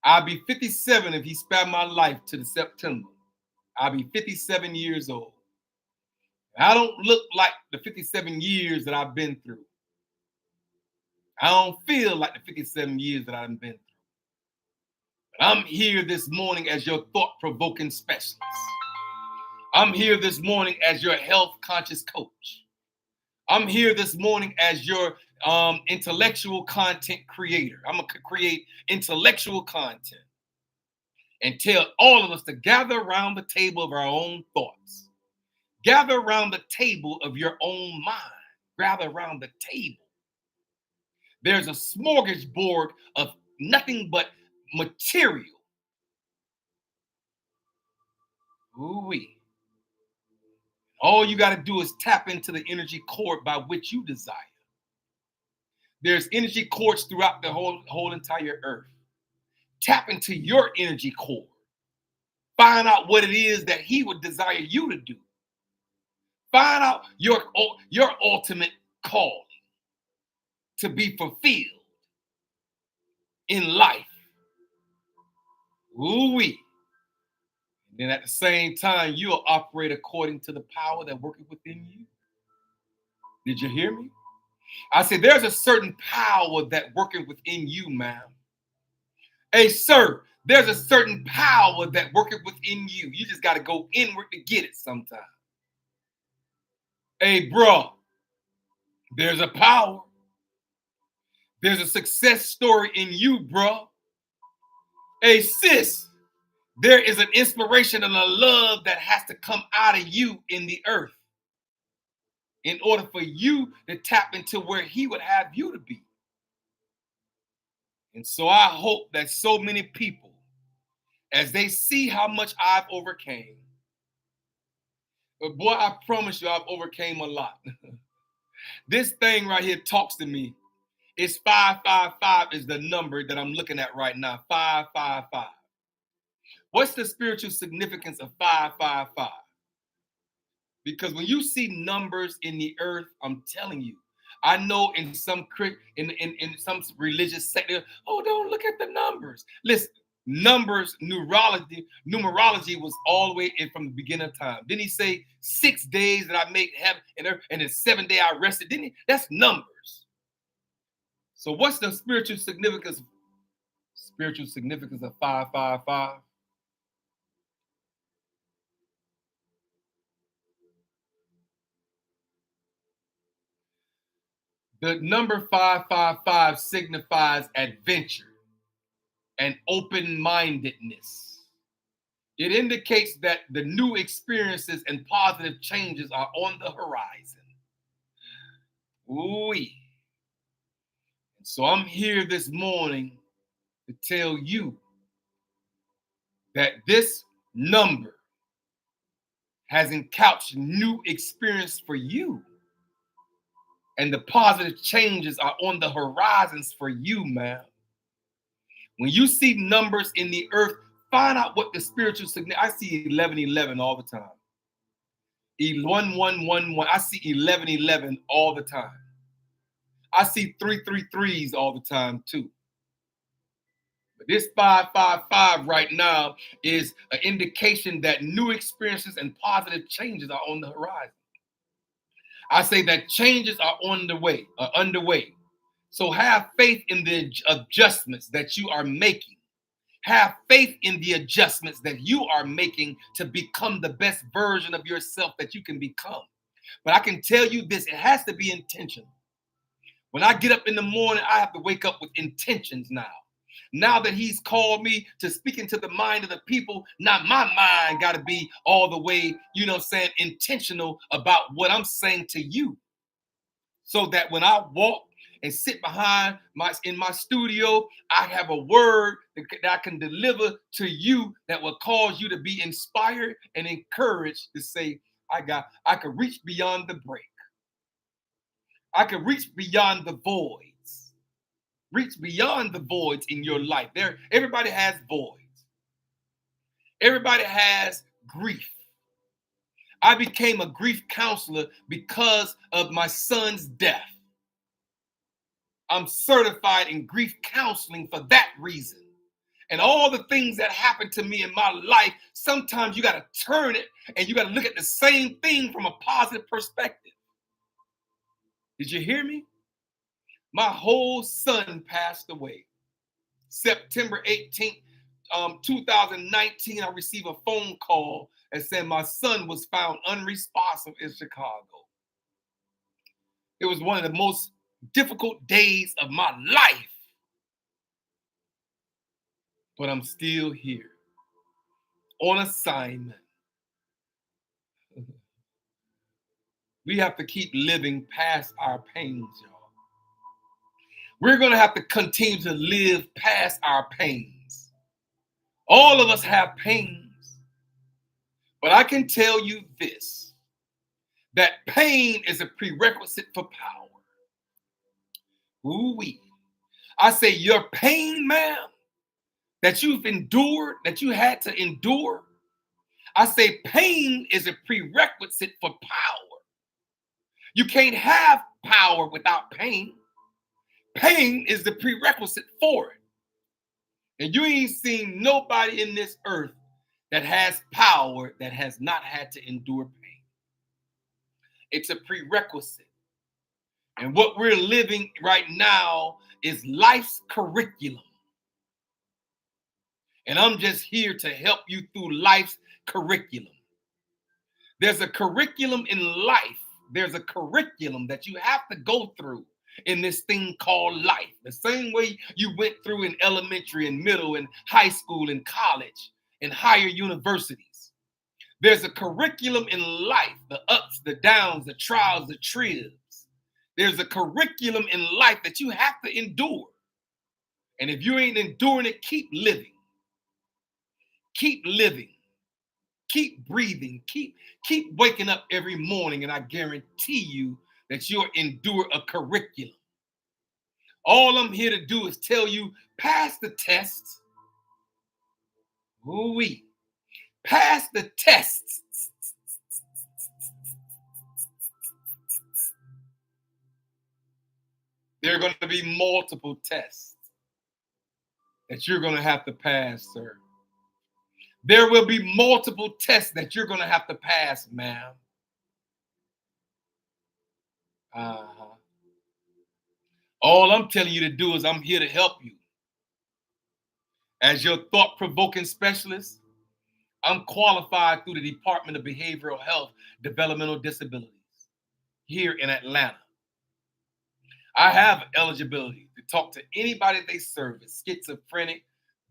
I'll be 57 if he spare my life to the September. I'll be 57 years old. I don't look like the 57 years that I've been through. I don't feel like the 57 years that I've been through. But I'm here this morning as your thought-provoking specialist. I'm here this morning as your health-conscious coach. I'm here this morning as your intellectual content creator. I'm going to create intellectual content and tell all of us to gather around the table of our own thoughts. Gather around the table of your own mind. Gather around the table. There's a smorgasbord of nothing but material. Ooh-wee. All you got to do is tap into the energy cord by which you desire. There's energy cords throughout the whole entire earth. Tap into your energy cord. Find out what it is that he would desire you to do. Find out your ultimate calling to be fulfilled in life. Ooh-wee. Then at the same time, you'll operate according to the power that worketh within you. Did you hear me? I said, there's a certain power that worketh within you, ma'am. Hey, sir, there's a certain power that worketh within you. You just got to go inward to get it sometimes. Hey, bro, there's a power. There's a success story in you, bro. Hey, sis, There is an inspiration and a love that has to come out of you in the earth in order for you to tap into where he would have you to be. And so I hope that so many people, as they see how much I've overcame, but boy, I promise you I've overcame a lot. This thing right here talks to me. It's 555 is the number that I'm looking at right now. 555. What's the spiritual significance of 555? Because when you see numbers in the earth, I'm telling you, I know in some in some religious sector, oh, don't look at the numbers. Listen, numbers, numerology was all the way in from the beginning of time. Didn't he say 6 days that I made heaven and earth, and then 7th day I rested? Didn't he? That's numbers. So what's the spiritual significance? Spiritual significance of 555? The number 555 signifies adventure and open-mindedness. It indicates that the new experiences and positive changes are on the horizon. Ooh-wee. So I'm here this morning to tell you that this number has encouched new experience for you. And the positive changes are on the horizons for you, man. When you see numbers in the earth, find out what the spiritual significance. I see 1111 all the time. 1111. I see 1111 all the time. I see 333s all the time too. But this 555 right now is an indication that new experiences and positive changes are on the horizon. I say that changes are underway. So have faith in the adjustments that you are making. Have faith in the adjustments that you are making to become the best version of yourself that you can become. But I can tell you this, it has to be intentional. When I get up in the morning, I have to wake up with intentions now. Now that he's called me to speak into the mind of the people, now my mind got to be all the way, intentional about what I'm saying to you. So that when I walk and sit behind in my studio, I have a word that I can deliver to you that will cause you to be inspired and encouraged to say, I could reach beyond the break. I could reach beyond the voids. Reach beyond the voids in your life. Everybody has voids. Everybody has grief. I became a grief counselor because of my son's death. I'm certified in grief counseling for that reason. And all the things that happened to me in my life, sometimes you got to turn it and you got to look at the same thing from a positive perspective. Did you hear me? My whole son passed away. September 18th, 2019, I received a phone call and said my son was found unresponsive in Chicago. It was one of the most difficult days of my life. But I'm still here on assignment. We have to keep living past our pains, y'all. We're going to have to continue to live past our pains. All of us have pains. But I can tell you this, that pain is a prerequisite for power. Ooh-wee. I say your pain, ma'am, that you've endured, that you had to endure, I say pain is a prerequisite for power. You can't have power without pain. Pain is the prerequisite for it. And you ain't seen nobody in this earth that has power that has not had to endure pain. It's a prerequisite. And what we're living right now is life's curriculum. And I'm just here to help you through life's curriculum. There's a curriculum in life. There's a curriculum that you have to go through in this thing called life. The same way you went through in elementary and middle and high school and college. in higher universities. There's a curriculum in life, the ups, the downs, the trials, the tribs. There's a curriculum in life that you have to endure. And if you ain't enduring it, keep living. Keep living. Keep breathing. Keep waking up every morning, and I guarantee you that you'll endure a curriculum. All I'm here to do is tell you, pass the test. Ooh-wee. Pass the tests. There are going to be multiple tests that you're going to have to pass, sir. There will be multiple tests that you're going to have to pass, ma'am. All I'm telling you to do is I'm here to help you. As your thought-provoking specialist, I'm qualified through the Department of Behavioral Health, Developmental Disabilities here in Atlanta. I have eligibility to talk to anybody they service: schizophrenic,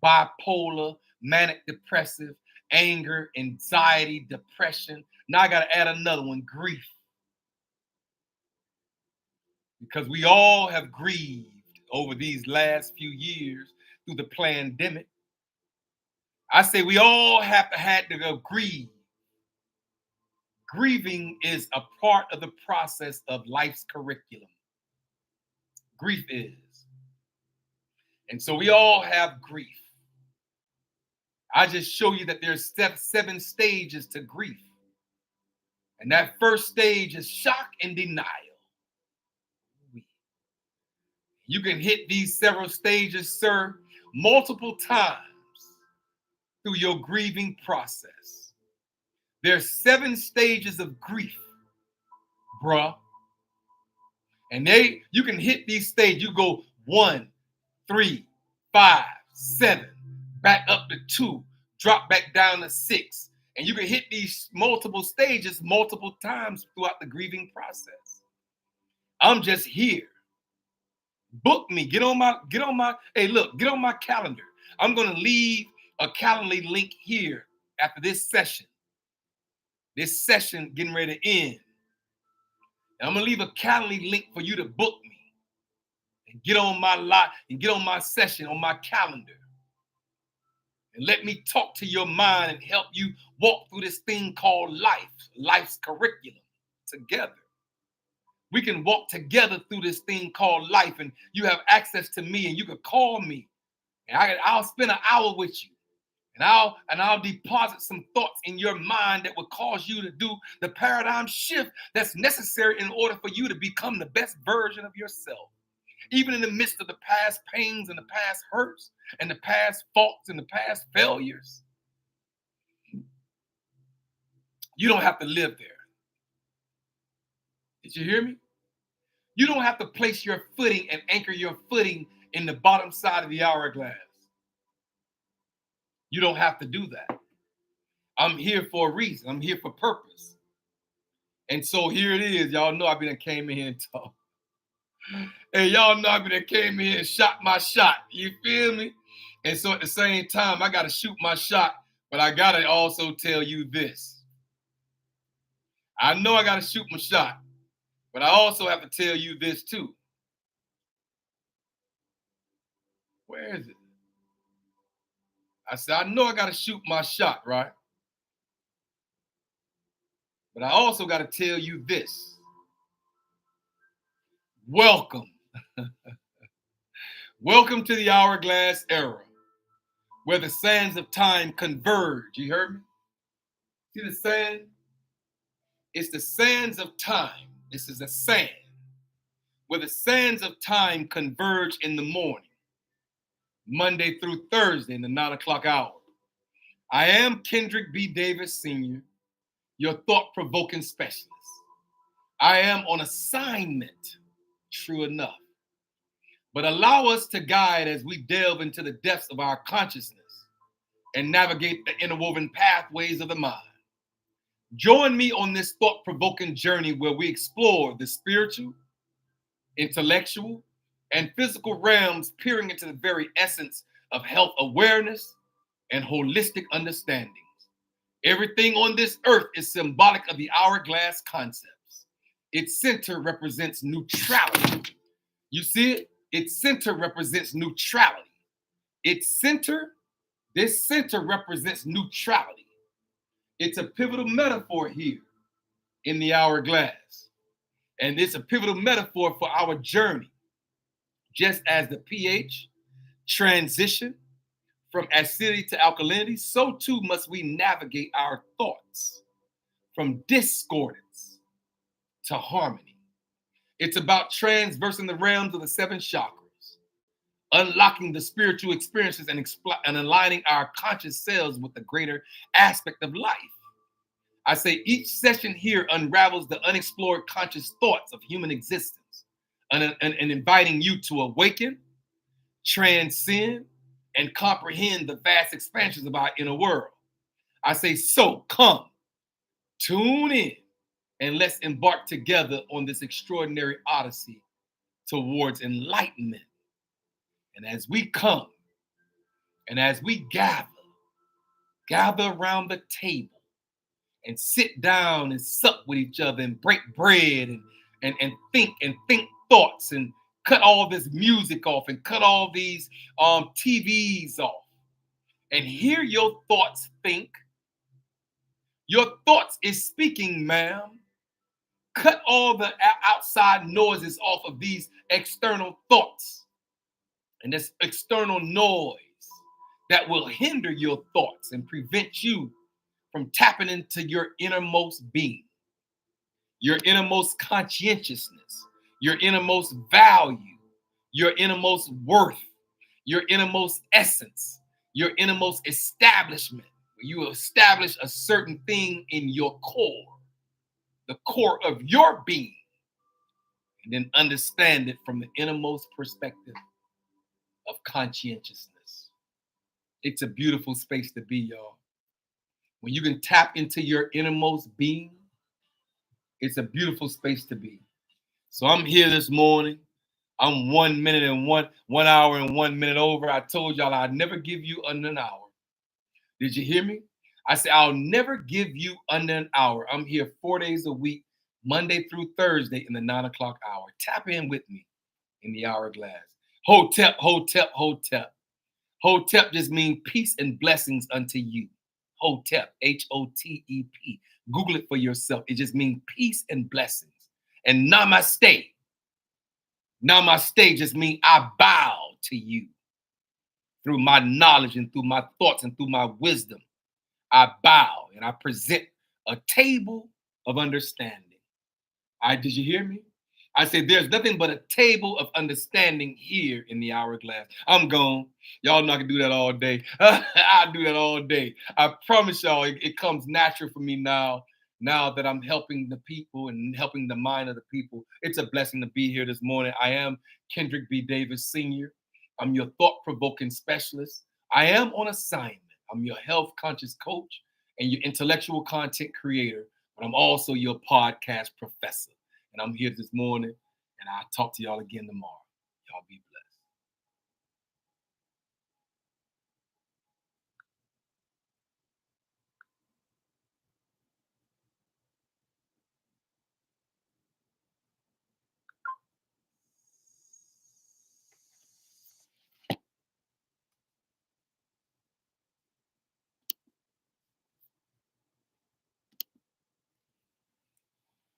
bipolar, manic depressive, anger, anxiety, depression. Now I got to add another one: grief. Because we all have grieved over these last few years through the pandemic. I say we all had to go grieve. Grieving is a part of the process of life's curriculum. Grief is. And so we all have grief. I just show you that there's 7 stages to grief. And that first stage is shock and denial. You can hit these several stages, sir, multiple times through your grieving process. There's 7 stages of grief, bruh. And you can hit these stages. You go 1, 3, 5, 7, back up to 2, drop back down to 6. And you can hit these multiple stages multiple times throughout the grieving process. I'm just here. Book me. Get on my, hey, look, get on my calendar. I'm going to leave a Calendly link here after this session. This session getting ready to end. And I'm going to leave a Calendly link for you to book me and get on my lot and get on my session on my calendar. And let me talk to your mind and help you walk through this thing called life, life's curriculum together. We can walk together through this thing called life, and you have access to me, and you can call me, and I'll spend an hour with you, and I'll deposit some thoughts in your mind that will cause you to do the paradigm shift that's necessary in order for you to become the best version of yourself. Even in the midst of the past pains and the past hurts and the past faults and the past failures, you don't have to live there. Did you hear me? You don't have to place your footing and anchor your footing in the bottom side of the hourglass. You don't have to do that. I'm here for a reason. I'm here for purpose. And so here it is. Y'all know I've been came in here and talked. Hey, y'all know I've been came in here and shot my shot. You feel me? And so at the same time, I got to shoot my shot, but I got to also tell you this. I know I got to shoot my shot, but I also have to tell you this too. Where is it? I said, I know I got to shoot my shot, right? But I also got to tell you this. Welcome. Welcome to the Hourglass Era, where the sands of time converge. You heard me? See the sand? It's the sands of time. This is a sand, where the sands of time converge in the morning, Monday through Thursday in the 9 o'clock hour. I am Kendrick B. Davis Sr., your thought-provoking specialist. I am on assignment, true enough. But allow us to guide as we delve into the depths of our consciousness and navigate the interwoven pathways of the mind. Join me on this thought-provoking journey where we explore the spiritual, intellectual, and physical realms, peering into the very essence of health awareness, and holistic understandings. Everything on this earth is symbolic of the hourglass concepts. Its center represents neutrality. You see it? Its center represents neutrality. Its center, this center represents neutrality. It's a pivotal metaphor here in the hourglass. And it's a pivotal metaphor for our journey. Just as the pH transition from acidity to alkalinity, so too must we navigate our thoughts from discordance to harmony. It's about transversing the realms of the 7 chakras, unlocking the spiritual experiences and aligning our conscious selves with the greater aspect of life. I say each session here unravels the unexplored conscious thoughts of human existence and inviting you to awaken, transcend, and comprehend the vast expansions of our inner world. I say, so come, tune in, and let's embark together on this extraordinary odyssey towards enlightenment. And as we come, and as we gather around the table and sit down and sup with each other and break bread and think thoughts and cut all this music off and cut all these TVs off and hear your thoughts think. Your thoughts is speaking, ma'am. Cut all the outside noises off of these external thoughts and this external noise that will hinder your thoughts and prevent you from tapping into your innermost being, your innermost conscientiousness, your innermost value, your innermost worth, your innermost essence, your innermost establishment. You establish a certain thing in your core, the core of your being, and then understand it from the innermost perspective of conscientiousness. It's a beautiful space to be, y'all. When you can tap into your innermost being, it's a beautiful space to be. So I'm here this morning. I'm 1 minute and 1 hour and 1 minute over. I told y'all I'd never give you under an hour. Did you hear me? I said, I'll never give you under an hour. I'm here 4 days a week, Monday through Thursday in the 9 o'clock hour. Tap in with me in the hourglass. Hotep, hotep, hotep. Hotep just means peace and blessings unto you. Hotep, Hotep. Google it for yourself. It just means peace and blessings. And namaste. Namaste just means I bow to you. Through my knowledge and through my thoughts and through my wisdom, I bow and I present a table of understanding. Did you hear me? I said, there's nothing but a table of understanding here in the hourglass. I'm gone. Y'all not gonna do that all day. I'll do that all day. I promise y'all, it comes natural for me now that I'm helping the people and helping the mind of the people. It's a blessing to be here this morning. I am Kendrick B. Davis Sr. I'm your thought-provoking specialist. I am on assignment. I'm your health conscious coach and your intellectual content creator, but I'm also your podcast professor. And I'm here this morning, and I'll talk to y'all again tomorrow. Y'all be blessed.